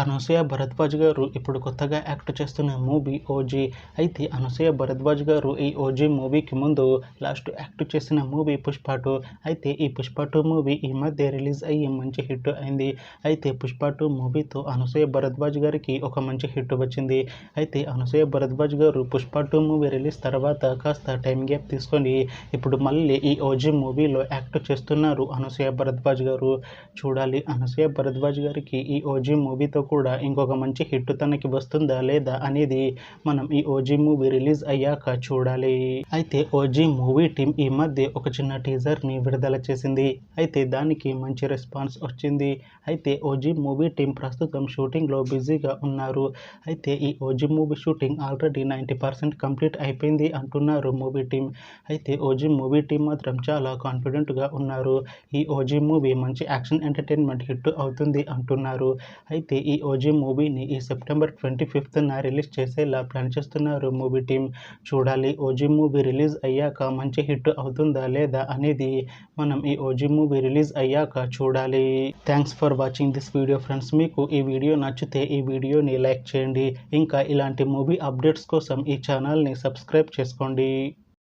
అనసూయ భరద్వాజ్ గారు ఇప్పుడు కొత్తగా యాక్ట్ చేస్తున్న మూవీ ఓజీ. అయితే అనసూయ భరద్వాజ్ గారు ఈ ఓజీ మూవీకి ముందు లాస్ట్ యాక్ట్ చేసిన మూవీ పుష్ప 2. అయితే ఈ పుష్ప 2 మూవీ ఈ మధ్య రిలీజ్ అయ్యి మంచి హిట్ అయింది. అయితే పుష్ప 2 మూవీతో అనసూయ భరద్వాజ్ గారికి ఒక మంచి హిట్ వచ్చింది. అయితే అనసూయ భరద్వాజ్ గారు పుష్ప 2 మూవీ రిలీజ్ తర్వాత కాస్త టైం గ్యాప్ తీసుకొని ఇప్పుడు మళ్ళీ ఈ ఓజీ మూవీలో యాక్ట్ చేస్తున్నారు అనసూయ భరద్వాజ్ గారు. చూడాలి అనసూయ భరద్వాజ్ గారికి ఈ ఓజీ మూవీతో కూడా ఇంకొక మంచి హిట్ తనకి వస్తుందా లేదా అనేది మనం ఈ ఓజీ మూవీ రిలీజ్ అయ్యాక చూడాలి. అయితే ఓజీ మూవీ టీం ఈ మధ్య ఒక చిన్న టీజర్ని విడుదల చేసింది. అయితే దానికి మంచి రెస్పాన్స్ వచ్చింది. అయితే ఓజీ మూవీ టీం ప్రస్తుతం షూటింగ్లో బిజీగా ఉన్నారు. అయితే ఈ OG movie shooting already 90% complete అయిపోయింది అంటున్నారు మూవీ టీం. అయితే ఓజీ మూవీ టీం మాత్రం చాలా కాన్ఫిడెంట్గా ఉన్నారు. ఈ ఓజీ మూవీ మంచి యాక్షన్ ఎంటర్టైన్మెంట్ హిట్ అవుతుంది అంటున్నారు. అయితే ఈ ఓజీ మూవీని ఈ సెప్టెంబర్ 25న రిలీజ్ చేసేలా ప్లాన్ చేస్తున్నారు మూవీ టీం. చూడాలి ఓజీ మూవీ రిలీజ్ అయ్యాక మంచి హిట్ అవుతుందా లేదా అనేది మనం ఈ ఓజీ మూవీ రిలీజ్ అయ్యాక చూడాలి. Thanks for watching this video friends. మీకు ఈ వీడియో నచ్చితే ఈ వీడియోని లైక్ చేయండి. ఇంకా ఇలాంటి మూవీ అప్డేట్స్ కోసం ఈ ఛానల్ని సబ్స్క్రైబ్ చేసుకోండి.